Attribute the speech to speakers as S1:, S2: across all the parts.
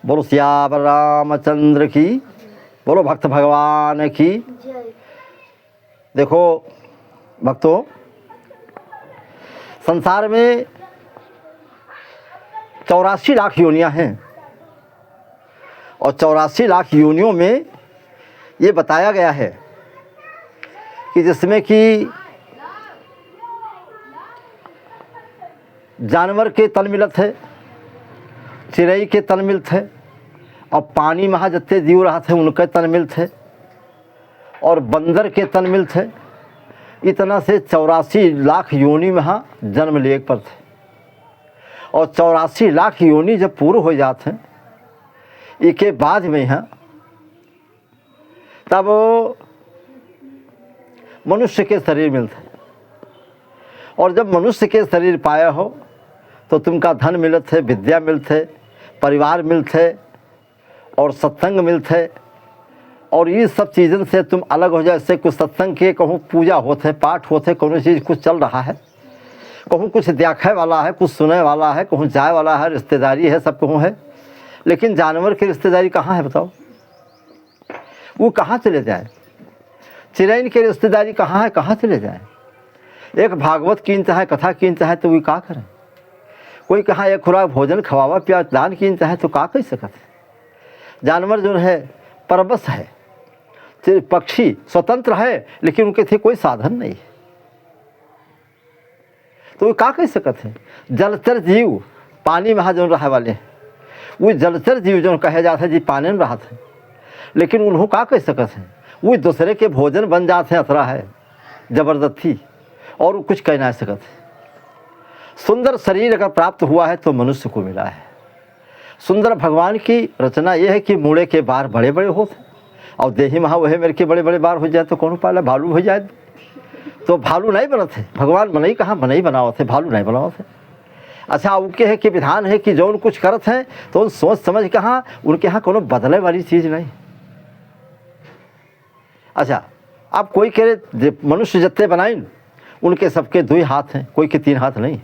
S1: बोलो सियावर रामचंद्र की, बोलो भक्त भगवान की। देखो भक्तों, संसार में 84 लाख योनियां हैं और 84 लाख योनियों में ये बताया गया है कि जिसमें कि जानवर के तन मिलत है, चिड़ै के तन मिलत है, और पानी में जत्ते जीव रहा थे उनके तन मिलत है, और बंदर के तन मिलत है। इतना से 84 लाख योनि में जन्म लिए पर थे। और 84 लाख योनि जब पूर्ण हो जाते हैं इसके बाद में यहाँ तब मनुष्य के शरीर मिलते हैं। और जब मनुष्य के शरीर पाया हो तो तुमका धन मिलत है, विद्या मिलत है, परिवार मिलत है और सत्संग मिलत है। और ये सब चीज़न से तुम अलग हो जाए। जैसे कुछ सत्संग के कहूँ पूजा होते है, पाठ होते, कोनो चीज़ कुछ चल रहा है, कहूँ कुछ देखे वाला है, कुछ सुने वाला है, कहूँ जाए वाला है, रिश्तेदारी है, सब कहूँ है। लेकिन जानवर की रिश्तेदारी कहाँ है बताओ? वो कहाँ चले जाए? चिड़ैन की रिश्तेदारी कहाँ है, कहाँ चले जाए? एक भागवत कीन चाहे, कथा कीन चाहे तो वो का करें? कोई कहाँ एक खुराक भोजन खवावा पिया दान कीन चाहे तो का कह सकते? जानवर जो है परबस है, पक्षी स्वतंत्र है, लेकिन उनके थे कोई साधन नहीं, तो वो का कह सकते हैं? जलचर जीव पानी में जो रहे वाले, वो जलचर जीव जो कहे जाते हैं जी पानी में रहते हैं, लेकिन उन्हों का कह सकते हैं? वो दूसरे के भोजन बन जाते हैं, असरा है जबरदस्ती, और वो कुछ कह नहीं सकते। सुंदर शरीर अगर प्राप्त हुआ है तो मनुष्य को मिला है। सुंदर भगवान की रचना यह है कि मूड़े के बार बड़े बड़े होते, और देही महा वह मेरे के बड़े बड़े बार हो जाए तो कौन पाला? भालू हो जाए तो भालू नहीं बनते, भगवान बनई कहाँ बनई बनाओ थे, भालू नहीं बनाओ थे। अच्छा, उनके है कि विधान है कि जो कुछ करत हैं तो उन सोच समझ कहाँ, उनके यहाँ कोनो बदले वाली चीज़ नहीं। अच्छा, अब कोई कह रहे मनुष्य जत्ते बनाइन उनके सबके 2 हाथ हैं, कोई के 3 हाथ नहीं,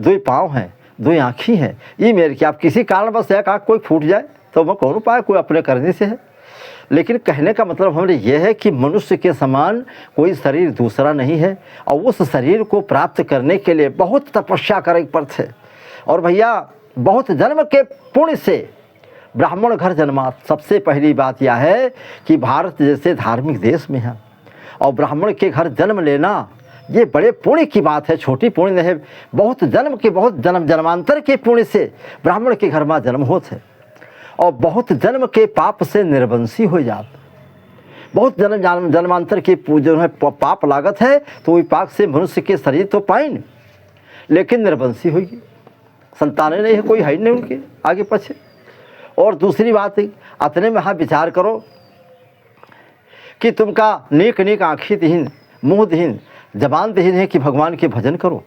S1: 2 पाँव हैं, 2 आँखी हैं। ये मेरे कि आप किसी कारण बस एक आँख कोई फूट जाए तो मैं कौन पाए, कोई अपने करने से है। लेकिन कहने का मतलब हमारे यह है कि मनुष्य के समान कोई शरीर दूसरा नहीं है, और उस शरीर को प्राप्त करने के लिए बहुत तपस्या करे पड़ते। और भैया बहुत जन्म के पुण्य से ब्राह्मण घर जन्मा। सबसे पहली बात यह है कि भारत जैसे धार्मिक देश में है और ब्राह्मण के घर जन्म लेना ये बड़े पुण्य की बात है, छोटी पुण्य नहीं है। बहुत जन्म के, बहुत जन्मांतर के पुण्य से ब्राह्मण के घर में जन्म होते, और बहुत जन्म के पाप से निर्वंशी हो जाते। बहुत जन्मांतर के जो है पाप लागत है, तो वही पाप से मनुष्य के शरीर तो पाइन, लेकिन निर्वंशी होगी, संतानें नहीं है, कोई है नहीं उनके आगे पीछे। और दूसरी बात है, अतने में विचार करो कि तुमका नेक नेक आँखी दीन, मुँह दीन, जबान दीन है कि भगवान के भजन करो,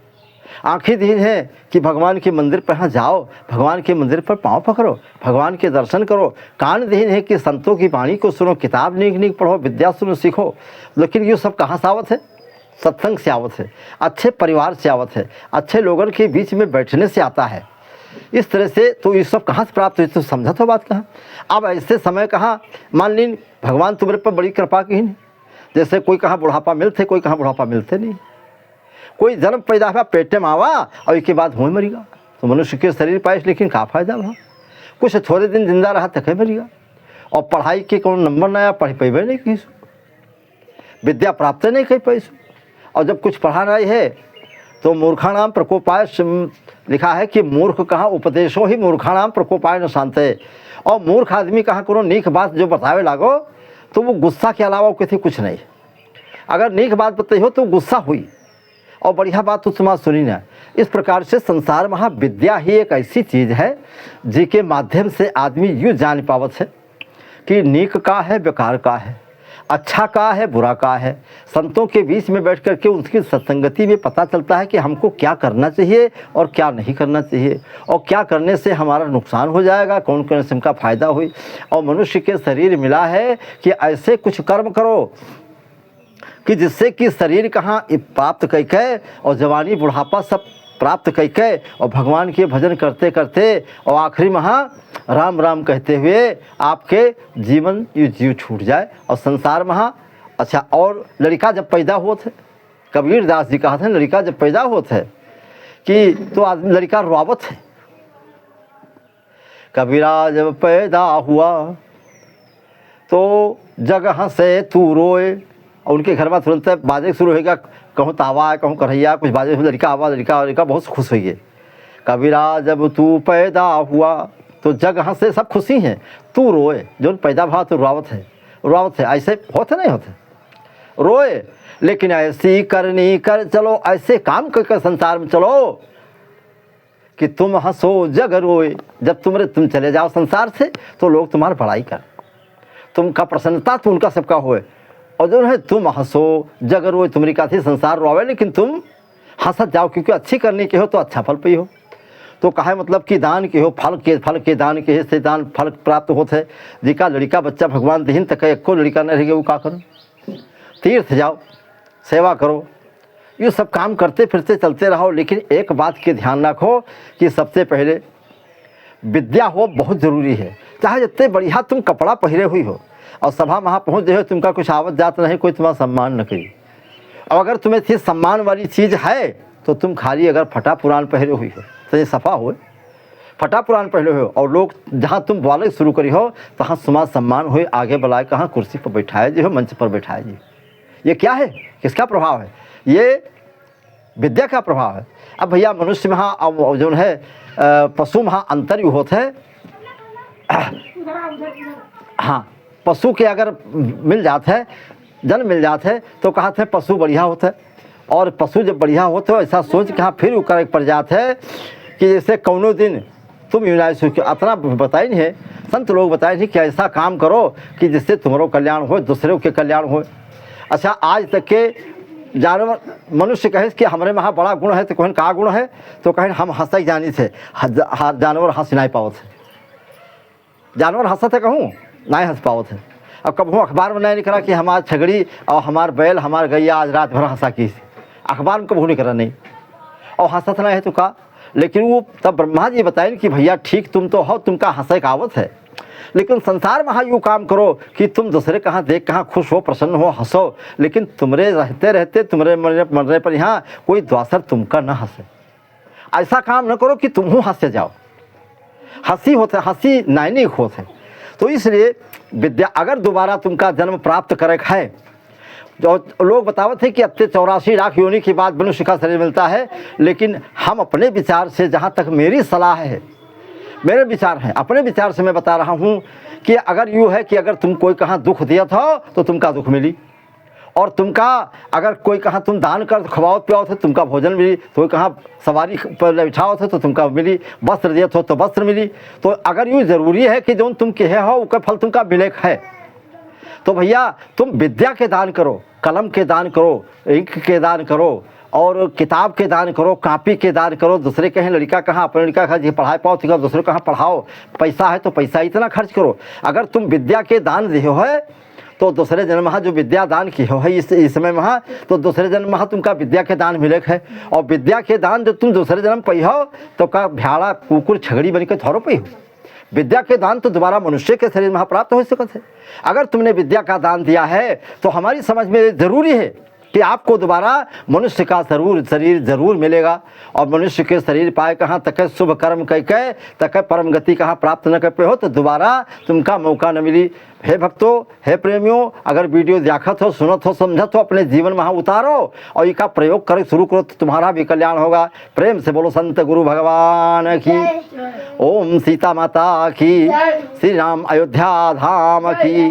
S1: आँखें दीन है कि भगवान के मंदिर पर जाओ, भगवान के मंदिर पर पाँव पकड़ो, भगवान के दर्शन करो, कान दीन है कि संतों की वाणी को सुनो, किताब नीक नीक पढ़ो, विद्या सुनो सीखो। लेकिन ये सब कहाँ से आवत है? सत्संग से आवत है, अच्छे परिवार से आवत है, अच्छे लोगों के बीच में बैठने से आता है। इस तरह से तो ये सब कहाँ से प्राप्त हुई? तो समझा तो बात कहाँ? अब ऐसे समय कहाँ, मान लीन भगवान तुम्हारे पर बड़ी कृपा की नहीं, जैसे कोई कहाँ बुढ़ापा मिलते, कोई कहाँ बुढ़ापा मिलते नहीं। कोई जन्म पैदा हुआ पेटे में आवा और इसके बाद हो मरीगा, तो मनुष्य के शरीर पाइस, लेकिन का फायदा वहाँ? कुछ थोड़े दिन जिंदा रहा तक मरीगा। और पढ़ाई के कौन नंबर नया पढ़ पेबे नहीं किसु, विद्या प्राप्त नहीं कर पैसु। और जब कुछ पढ़ा नहीं है तो मूर्खाणाम प्रकोपाय लिखा है कि मूर्ख कहाँ उपदेशो ही मूर्खाणाम प्रकोपाय न शांते। और मूर्ख आदमी कहाँ कोनो नीक बात जो बतावे लागो तो वो गुस्सा के अलावा किसी कुछ नहीं। अगर नीक बात बताई हो तो गुस्सा हुई, और बढ़िया बात तो तुम्हारा सुनी ना। इस प्रकार से संसार में विद्या ही एक ऐसी चीज़ है जिसके माध्यम से आदमी यूँ जान पावत है कि नीक का है, बेकार का है, अच्छा का है, बुरा का है। संतों के बीच में बैठ करके उसकी सत्संगति में पता चलता है कि हमको क्या करना चाहिए और क्या नहीं करना चाहिए, और क्या करने से हमारा नुकसान हो जाएगा, कौन कौन से का फ़ायदा हुई। और मनुष्य के शरीर मिला है कि ऐसे कुछ कर्म करो कि जिससे कि शरीर कहाँ प्राप्त करके और जवानी बुढ़ापा सब प्राप्त करके और भगवान के भजन करते करते और आखिरी महा राम राम कहते हुए आपके जीवन ये जीव छूट जाए और संसार महा। अच्छा, और लड़का जब पैदा होते, कबीर दास जी कहा था लड़का जब पैदा होता है कि तो आदमी लड़का रोआवत है। कबीरा जब पैदा हुआ तो जगह से तू रोए, और उनके घर में तुरंत बाजे शुरू होगा, कहूँ तावा कहूँ कन्हैया कुछ बाजे, लड़का आवा लड़का बहुत खुश हुई है। कबीरा जब तू पैदा हुआ तो जगह से सब खुशी हैं, तू रोए, जो पैदा भाव तो रुआवत है। ऐसे होते नहीं होते, रोए लेकिन ऐसी करनी कर चलो, ऐसे काम कर संसार में चलो कि तुम हंसो जग रोए। जब तुम चले जाओ संसार से तो लोग तुम्हारी बड़ाई कर, तुमका प्रसन्नता तो उनका सबका होए, और जो है तुम हंसो जग रोए, तुम्हारी का थी संसार रोवे लेकिन तुम हंसत जाओ, क्योंकि अच्छी करने के हो तो अच्छा फल पी हो। तो कहा मतलब कि दान के हो फल के दान के से दान फल प्राप्त होते है। जिका लड़का बच्चा भगवान दीन तक एको लड़का न रहेगा वो का करो, तीर्थ जाओ, सेवा करो, ये सब काम करते फिरते चलते रहो। लेकिन एक बात के ध्यान रखो कि सबसे पहले विद्या हो बहुत ज़रूरी है। चाहे जितने बढ़िया तुम कपड़ा पहरे हुई हो और सभा वहाँ पहुँच जाए, तुमका कुछ आवत जात नहीं, कोई तुम्हारा सम्मान न करी। और अगर तुम्हें थी सम्मान वाली चीज़ है तो तुम खाली अगर फटा पुरान पहरे हुई हो तो ये सफ़ा हो, फटा पुरान पहले हो और लोग जहाँ तुम बोले शुरू करी हो तहाँ तुम्हारा सम्मान हो, आगे बुलाए कहाँ कुर्सी पर बैठाए जी हो, मंच पर बैठाए जी। ये क्या है, किसका प्रभाव है? ये विद्या का प्रभाव है। अब भैया मनुष्य में हाँ जो है पशु में हाँ अंतर भी होता है। हाँ, पशु के अगर मिल जाते है, जन्म मिल जाते है तो कहते हैं पशु बढ़िया होता है। और पशु जब बढ़िया होते हो ऐसा सोच के हाँ फिर वो करे पड़ जाते है कि जैसे कौनो दिन तुम यूनाइट अतना बताए नहीं है, संत लोग बताए नहीं कि ऐसा काम करो कि जिससे तुम्हारो कल्याण हो, दूसरों के कल्याण हो। अच्छा, आज तक के जानवर मनुष्य कहे कि हमारे में बड़ा गुण है, तो कहन का गुण है, तो कहें हम हंस जानी थे, जानवर हंस नहीं पाओ थे, जानवर हंसत है कहूँ नहीं हंस पाओ थे। अब कबहू अखबार में नहीं निकला कि हमार छगड़ी और हमार बैल हमार गैया आज रात भर हंसा की, अखबार में कबहू निकला नहीं, और हंसत नहीं है तो का। लेकिन वो तब ब्रह्मा जी बताए कि भैया ठीक तुम तो हो, तुमका हंसे का आवत है, लेकिन संसार में हाँ यूँ काम करो कि तुम दूसरे कहाँ देख कहाँ खुश हो, प्रसन्न हो, हंसो, लेकिन तुम्हारे रहते रहते तुम्हारे मरने पर यहाँ कोई द्वासर तुमका न हंसे। ऐसा काम न करो कि तुम हंसे जाओ, हंसी होते हंसी नैनिक होते। तो इसलिए विद्या अगर दोबारा तुमका जन्म प्राप्त करे है, जो लोग बतावत है कि अब 84 लाख योनि के बाद मनुष्य का शरीर मिलता है, लेकिन हम अपने विचार से, जहाँ तक मेरी सलाह है, मेरे विचार हैं, अपने विचार से मैं बता रहा हूँ कि अगर यूँ है कि अगर तुम कोई कहाँ दुख दिया था तो तुमका दुख मिली, और तुमका अगर कोई कहाँ तुम दान कर खवाओ पियाओ थे तुमका भोजन मिली, तो कहाँ सवारी पर बैठाओ थे तो तुमका मिली, वस्त्र दिए थे तो वस्त्र मिली। तो अगर यूँ ज़रूरी है कि जो तुम कहे हो उसका फल तुमका मिले है, तो भैया तुम विद्या के दान करो, कलम के दान करो, इंक के दान करो, और किताब के दान करो, कापी के दान करो। दूसरे कहें लड़का कहाँ अपने लड़का कहाँ जी पढ़ाई पाओ तो दूसरे कहाँ पढ़ाओ, पैसा है तो पैसा इतना खर्च करो। अगर तुम विद्या के दान दिए है तो दूसरे जन्म में जो विद्या दान की हो है इस समय में, तो दूसरे जन्म में तुमका विद्या के दान मिले है। और विद्या के दान जो तुम दूसरे जन्म पही हो तो का भ्याड़ा कुकुर छगड़ी बन के थोड़ो पही हो। विद्या के दान तो दोबारा मनुष्य के शरीर में प्राप्त हो सकते है। अगर तुमने विद्या का दान दिया है तो हमारी समझ में ज़रूरी है कि आपको दोबारा मनुष्य का शरीर जरूर मिलेगा, और मनुष्य के शरीर पाए कहाँ तक शुभ कर्म कह के तक परम गति कहाँ प्राप्त न कर पे हो तो दोबारा तुमका मौका न मिली। हे भक्तों, हे प्रेमियों, अगर वीडियो देखत हो, सुनत हो, समझत हो, अपने जीवन में उतारो और इसका प्रयोग कर शुरू करो तो तुम्हारा भी कल्याण होगा। प्रेम से बोलो संत गुरु भगवान की, ओम सीता माता की, श्री राम अयोध्या धाम की।